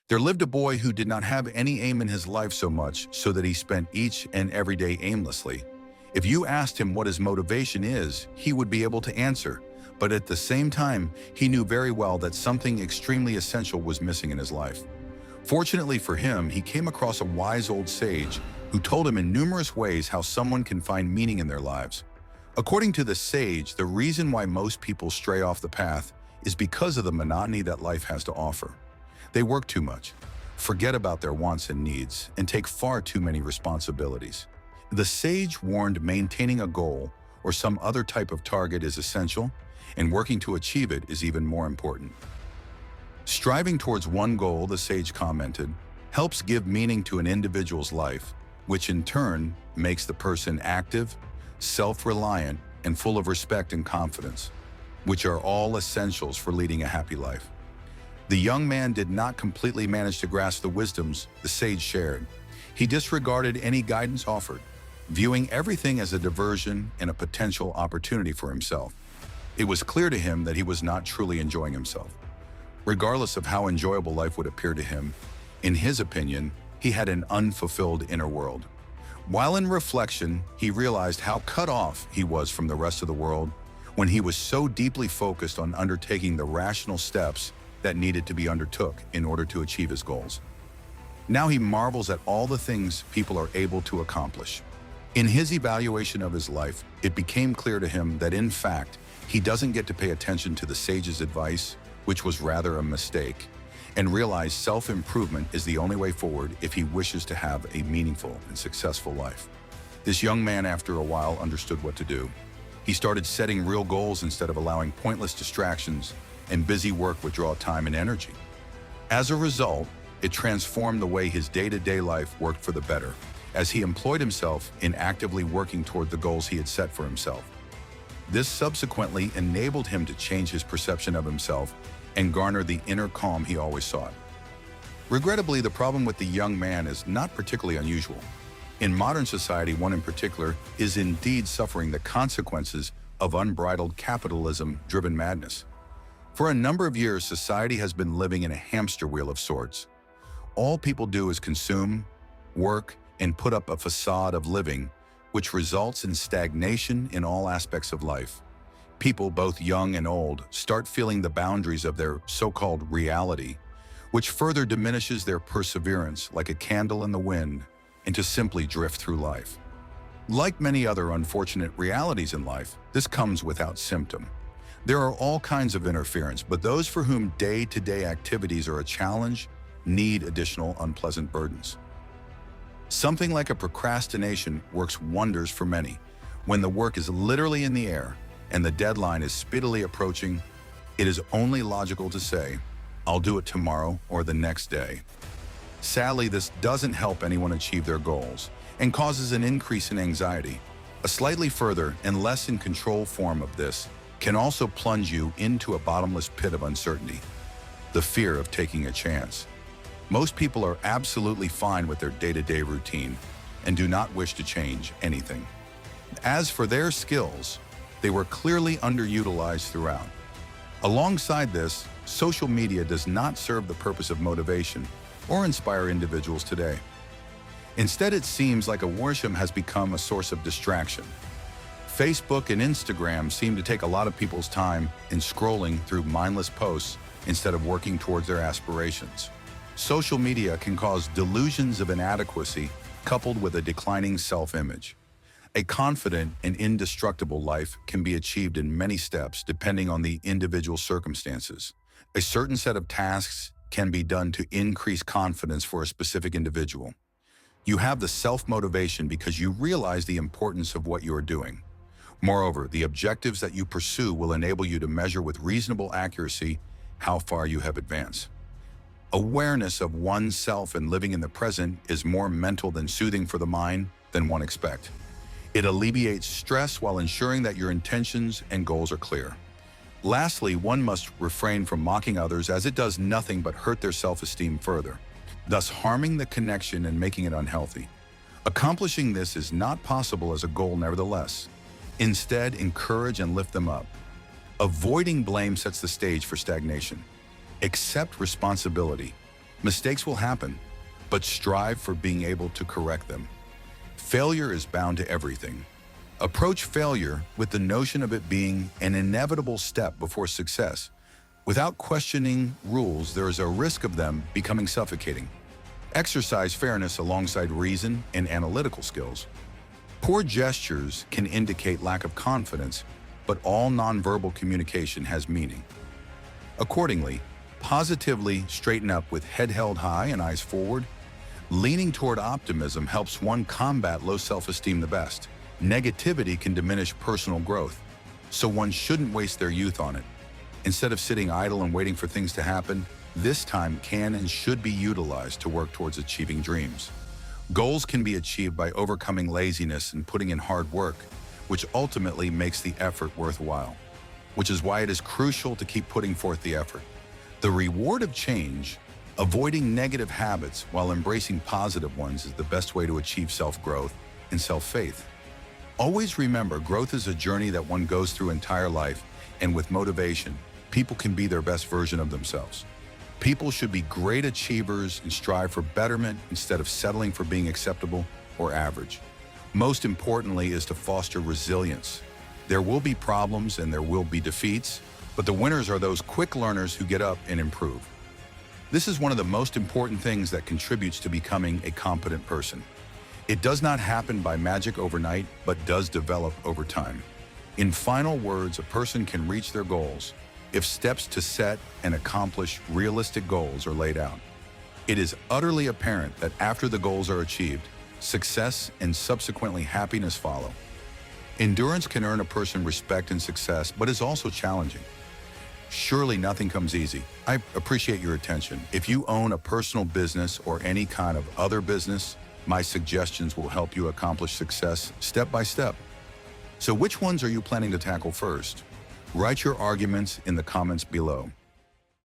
There lived a boy who did not have any aim in his life so much so that he spent each and every day aimlessly. If you asked him what his motivation is, he would be able to answer, but at the same time, he knew very well that something extremely essential was missing in his life. Fortunately for him, he came across a wise old sage who told him in numerous ways how someone can find meaning in their lives. According to the sage, the reason why most people stray off the path is because of the monotony that life has to offer. They work too much, forget about their wants and needs, and take far too many responsibilities. The sage warned maintaining a goal or some other type of target is essential, and working to achieve it is even more important. Striving towards one goal, the sage commented, helps give meaning to an individual's life, which in turn makes the person active, self-reliant, and full of respect and confidence, which are all essentials for leading a happy life. The young man did not completely manage to grasp the wisdoms the sage shared. He disregarded any guidance offered, viewing everything as a diversion and a potential opportunity for himself. It was clear to him that he was not truly enjoying himself. Regardless of how enjoyable life would appear to him, in his opinion, he had an unfulfilled inner world. While in reflection, he realized how cut off he was from the rest of the world when he was so deeply focused on undertaking the rational steps that needed to be undertook in order to achieve his goals. Now he marvels at all the things people are able to accomplish. In his evaluation of his life, it became clear to him that in fact, he doesn't get to pay attention to the sage's advice, which was rather a mistake, and realize self-improvement is the only way forward if he wishes to have a meaningful and successful life. This young man, after a while, understood what to do. He started setting real goals instead of allowing pointless distractions and busy work would draw time and energy. As a result, it transformed the way his day-to-day life worked for the better, as he employed himself in actively working toward the goals he had set for himself. This subsequently enabled him to change his perception of himself and garner the inner calm he always sought. Regrettably, the problem with the young man is not particularly unusual. In modern society, one in particular is indeed suffering the consequences of unbridled capitalism-driven madness. For a number of years, society has been living in a hamster wheel of sorts. All people do is consume, work, and put up a facade of living, which results in stagnation in all aspects of life. People, both young and old, start feeling the boundaries of their so-called reality, which further diminishes their perseverance like a candle in the wind, and to simply drift through life. Like many other unfortunate realities in life, this comes without symptom. There are all kinds of interference, but those for whom day-to-day activities are a challenge need additional unpleasant burdens. Something like a procrastination works wonders for many. When the work is literally in the air and the deadline is speedily approaching, it is only logical to say, "I'll do it tomorrow or the next day." Sadly, this doesn't help anyone achieve their goals and causes an increase in anxiety. A slightly further and less in control form of this can also plunge you into a bottomless pit of uncertainty, the fear of taking a chance. Most people are absolutely fine with their day-to-day routine and do not wish to change anything. As for their skills, they were clearly underutilized throughout. Alongside this, social media does not serve the purpose of motivation or inspire individuals today. Instead, it seems like awarsham has become a source of distraction. Facebook and Instagram seem to take a lot of people's time in scrolling through mindless posts instead of working towards their aspirations. Social media can cause delusions of inadequacy coupled with a declining self-image. A confident and indestructible life can be achieved in many steps depending on the individual circumstances. A certain set of tasks can be done to increase confidence for a specific individual. You have the self-motivation because you realize the importance of what you are doing. Moreover, the objectives that you pursue will enable you to measure with reasonable accuracy how far you have advanced. Awareness of oneself and living in the present is more mental than soothing for the mind than one expects. It alleviates stress while ensuring that your intentions and goals are clear. Lastly, one must refrain from mocking others as it does nothing but hurt their self-esteem further, thus harming the connection and making it unhealthy. Accomplishing this is not possible as a goal nevertheless. Instead, encourage and lift them up. Avoiding blame sets the stage for stagnation. Accept responsibility. Mistakes will happen, but strive for being able to correct them. Failure is bound to everything. Approach failure with the notion of it being an inevitable step before success. Without questioning rules, there is a risk of them becoming suffocating. Exercise fairness alongside reason and analytical skills. Poor gestures can indicate lack of confidence, but all nonverbal communication has meaning. Accordingly, positively straighten up with head held high and eyes forward. Leaning toward optimism helps one combat low self-esteem the best. Negativity can diminish personal growth, so one shouldn't waste their youth on it. Instead of sitting idle and waiting for things to happen, this time can and should be utilized to work towards achieving dreams. Goals can be achieved by overcoming laziness and putting in hard work, which ultimately makes the effort worthwhile, which is why it is crucial to keep putting forth the effort. The reward of change, avoiding negative habits while embracing positive ones, is the best way to achieve self-growth and self-faith. Always remember, growth is a journey that one goes through entire life, and with motivation, people can be their best version of themselves. People should be great achievers and strive for betterment instead of settling for being acceptable or average. Most importantly is to foster resilience. There will be problems and there will be defeats, but the winners are those quick learners who get up and improve. This is one of the most important things that contributes to becoming a competent person. It does not happen by magic overnight, but does develop over time. In final words, a person can reach their goals if steps to set and accomplish realistic goals are laid out. It is utterly apparent that after the goals are achieved, success and subsequently happiness follow. Endurance can earn a person respect and success, but is also challenging. Surely nothing comes easy. I appreciate your attention. If you own a personal business or any kind of other business, my suggestions will help you accomplish success step by step. So which ones are you planning to tackle first? Write your arguments in the comments below.